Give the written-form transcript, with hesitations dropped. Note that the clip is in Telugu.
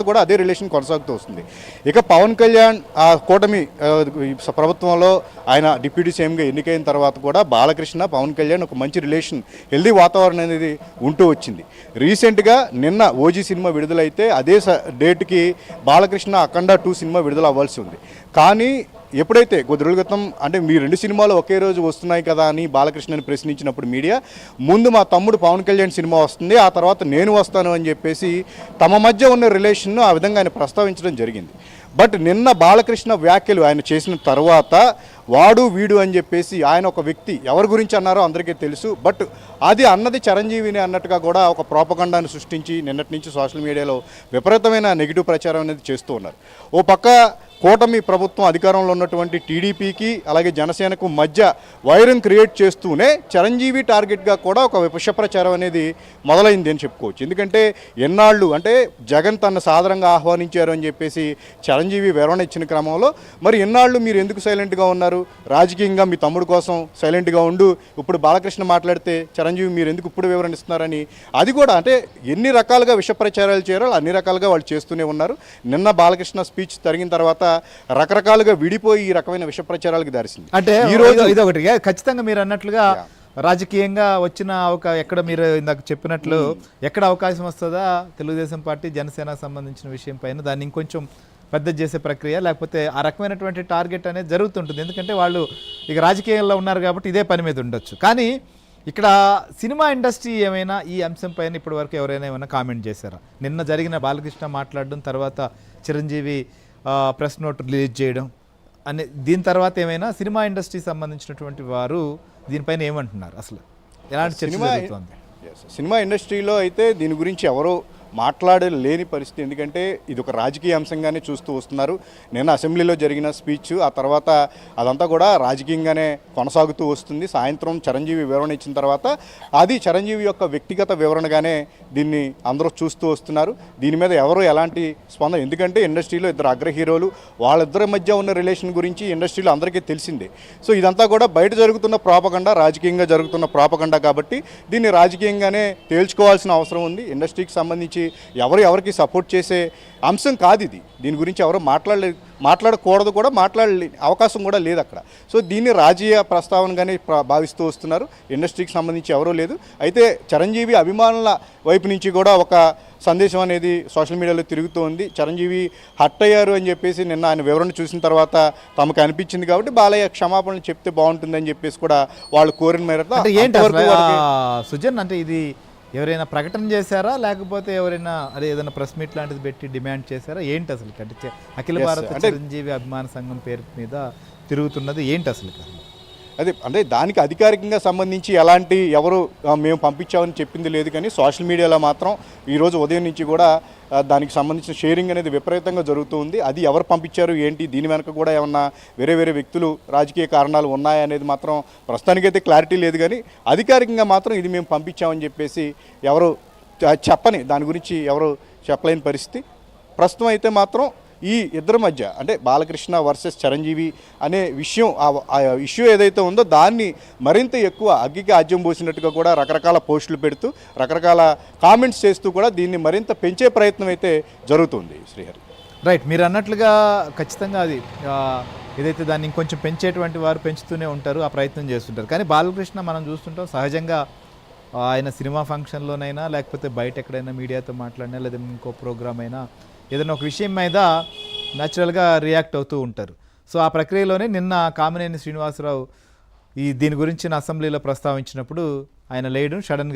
కూడా అదే రిలేషన్ కొనసాగుతూ వస్తుంది. ఇక పవన్ కళ్యాణ్ ఆ కూటమి ప్రభుత్వంలో ఆయన డిప్యూటీ సీఎంగా ఎన్నికైన తర్వాత కూడా బాలకృష్ణ పవన్ కళ్యాణ్ ఒక మంచి రిలేషన్, హెల్దీ వాతావరణం అనేది ఉంటూ వచ్చింది. రీసెంట్గా నిన్న ఓజీ సినిమా విడుదలైతే అదే డేట్కి బాలకృష్ణ అఖండ 2 సినిమా విడుదల అవ్వాల్సి ఉంది. కానీ ఎప్పుడైతే కొద్ది రోజుల క్రితం అంటే మీ 2 సినిమాలు ఒకే రోజు వస్తున్నాయి కదా అని బాలకృష్ణని ప్రశ్నించినప్పుడు మీడియా, ముందు మా తమ్ముడు పవన్ కళ్యాణ్ సినిమా వస్తుంది, ఆ తర్వాత నేను వస్తాను అని చెప్పేసి తమ మధ్య ఉన్న రిలేషన్ను ఆ విధంగా ఆయన ప్రస్తావించడం జరిగింది. బట్ నిన్న బాలకృష్ణ వ్యాఖ్యలు ఆయన చేసిన తర్వాత వాడు వీడు అని చెప్పేసి ఆయన ఒక వ్యక్తి ఎవరి గురించి అన్నారో అందరికీ తెలుసు. బట్ అది అన్నది చిరంజీవిని అన్నట్టుగా కూడా ఒక ప్రోపగండాను సృష్టించి నిన్నటి నుంచి సోషల్ మీడియాలో విపరీతమైన నెగిటివ్ ప్రచారం అనేది చేస్తూ ఉన్నారు. ఓ పక్క కూటమి ప్రభుత్వం అధికారంలో ఉన్నటువంటి టీడీపీకి అలాగే జనసేనకు మధ్య వైరం క్రియేట్ చేస్తూనే చిరంజీవి టార్గెట్గా కూడా ఒక విష ప్రచారం అనేది మొదలైంది అని చెప్పుకోవచ్చు. ఎందుకంటే ఎన్నాళ్ళు అంటే జగన్ తన సాదరంగా ఆహ్వానించారు అని చెప్పేసి చిరంజీవి వివరణ ఇచ్చిన క్రమంలో మరి ఎన్నాళ్ళు మీరు ఎందుకు సైలెంట్గా ఉన్నారు, రాజకీయంగా మీ తమ్ముడు కోసం సైలెంట్గా ఉండు, ఇప్పుడు బాలకృష్ణ మాట్లాడితే చిరంజీవి మీరు ఎందుకు ఇప్పుడు వివరణ ఇస్తున్నారని అది కూడా అంటే ఎన్ని రకాలుగా విష ప్రచారాలు చేయాలో అన్ని రకాలుగా వాళ్ళు చేస్తూనే ఉన్నారు. నిన్న బాలకృష్ణ స్పీచ్ జరిగిన తర్వాత రకరకాలుగా విడిపోయి ఈ రకమైన విష ప్రచారాలకు దారిసింది. అంటే ఈరోజు ఇదొకటి ఖచ్చితంగా మీరు అన్నట్లుగా రాజకీయంగా వచ్చిన ఎక్కడ మీరు ఇందాక చెప్పినట్లు ఎక్కడ అవకాశం వస్తుందా తెలుగుదేశం పార్టీ జనసేనకు సంబంధించిన విషయం పైన దాన్ని ఇంకొంచెం పెద్ద చేసే ప్రక్రియ లేకపోతే ఆ రకమైనటువంటి టార్గెట్ అనేది జరుగుతుంటుంది. ఎందుకంటే వాళ్ళు ఇక రాజకీయాల్లో ఉన్నారు కాబట్టి ఇదే పని మీద ఉండొచ్చు. కానీ ఇక్కడ సినిమా ఇండస్ట్రీ ఏమైనా ఈ అంశం పైన ఇప్పటి వరకు ఎవరైనా ఏమైనా కామెంట్ చేశారా? నిన్న జరిగిన బాలకృష్ణ మాట్లాడడం తర్వాత చిరంజీవి ప్రెస్ నోట్ రిలీజ్ చేయడం అనే దీని తర్వాత ఏమైనా సినిమా ఇండస్ట్రీ సంబంధించినటువంటి వారు దీనిపైన ఏమంటున్నారు, అసలు ఎలాంటి చర్చ జరుగుతుంది? సినిమా ఇండస్ట్రీలో అయితే దీని గురించి ఎవరో మాట్లాడలేని పరిస్థితి. ఎందుకంటే ఇది ఒక రాజకీయ అంశంగానే చూస్తూ వస్తున్నారు. నిన్న అసెంబ్లీలో జరిగిన స్పీచ్ ఆ తర్వాత అదంతా కూడా రాజకీయంగానే కొనసాగుతూ వస్తుంది. సాయంత్రం చిరంజీవి వివరణ ఇచ్చిన తర్వాత అది చిరంజీవి యొక్క వ్యక్తిగత వివరణగానే దీన్ని అందరూ చూస్తూ వస్తున్నారు. దీని మీద ఎవరు ఎలాంటి స్పందన, ఎందుకంటే ఇండస్ట్రీలో ఇద్దరు అగ్ర హీరోలు, వాళ్ళిద్దరి మధ్య ఉన్న రిలేషన్ గురించి ఇండస్ట్రీలో అందరికీ తెలిసిందే. సో ఇదంతా కూడా బయట జరుగుతున్న ప్రాపగండా, రాజకీయంగా జరుగుతున్న ప్రాపగండా కాబట్టి దీన్ని రాజకీయంగానే తేల్చుకోవాల్సిన అవసరం ఉంది. ఇండస్ట్రీకి సంబంధించి ఎవరికి సపోర్ట్ చేసే అంశం కాదు ఇది. దీని గురించి ఎవరు మాట్లాడకూడదు, కూడా మాట్లాడలే అవకాశం కూడా లేదు అక్కడ. సో దీన్ని రాజకీయ ప్రస్తావనగానే భావిస్తూ వస్తున్నారు. ఇండస్ట్రీకి సంబంధించి ఎవరూ లేదు. అయితే చిరంజీవి అభిమానుల వైపు నుంచి కూడా ఒక సందేశం అనేది సోషల్ మీడియాలో తిరుగుతూ ఉంది. చిరంజీవి హర్ట్ అయ్యారు అని చెప్పేసి నిన్న ఆయన వివరణ చూసిన తర్వాత తమకు అనిపించింది కాబట్టి బాలయ్య క్షమాపణలు చెప్తే బాగుంటుందని చెప్పేసి కూడా వాళ్ళు కోరిన మేరకు సుజన్ అంటే ఇది ఎవరైనా ప్రకటన చేశారా లేకపోతే ఎవరైనా అదే ఏదైనా ప్రెస్ మీట్ లాంటిది పెట్టి డిమాండ్ చేశారా ఏంటి అసలు? అంటే అఖిల భారత చిరంజీవి అభిమాన సంఘం పేరు మీద తిరుగుతున్నది ఏంటి అసలు? అదే అంటే దానికి అధికారికంగా సంబంధించి ఎలాంటి ఎవరు మేము పంపించామని చెప్పింది లేదు. కానీ సోషల్ మీడియాలో మాత్రం ఈరోజు ఉదయం నుంచి కూడా దానికి సంబంధించిన షేరింగ్ అనేది విపరీతంగా జరుగుతూ ఉంది. అది ఎవరు పంపించారు ఏంటి, దీని వెనక కూడా ఏమన్నా వేరే వ్యక్తులు రాజకీయ కారణాలు ఉన్నాయా అనేది మాత్రం ప్రస్తుతానికైతే క్లారిటీ లేదు. కానీ అధికారికంగా మాత్రం ఇది మేము పంపించామని చెప్పేసి ఎవరు చెప్పని, దాని గురించి ఎవరు చెప్పలేని పరిస్థితి ప్రస్తుతం అయితే మాత్రం. ఈ ఇద్దరి మధ్య అంటే బాలకృష్ణ వర్సెస్ చిరంజీవి అనే విషయం, ఆ ఇష్యూ ఏదైతే ఉందో దాన్ని మరింత ఎక్కువ అగ్గికి ఆజ్యం పోసినట్టుగా కూడా రకరకాల పోస్టులు పెడుతూ రకరకాల కామెంట్స్ చేస్తూ కూడా దీన్ని మరింత పెంచే ప్రయత్నం అయితే జరుగుతుంది. శ్రీహరి రైట్, మీరు అన్నట్లుగా ఖచ్చితంగా అది ఏదైతే దాన్ని ఇంకొంచెం పెంచేటువంటి వారు పెంచుతూనే ఉంటారు, ఆ ప్రయత్నం చేస్తుంటారు. కానీ బాలకృష్ణ మనం చూస్తుంటాం సహజంగా ఆయన సినిమా ఫంక్షన్లోనైనా లేకపోతే బయట ఎక్కడైనా మీడియాతో మాట్లాడినా లేదా ఇంకో ప్రోగ్రామ్ అయినా ఏదైనా ఒక విషయం మీద న్యాచురల్గా రియాక్ట్ అవుతూ ఉంటారు. సో ఆ ప్రక్రియలోనే నిన్న కామినేని శ్రీనివాసరావు దీని గురించి అసెంబ్లీలో ప్రస్తావించినప్పుడు ఆయన లేయడం సడన్గా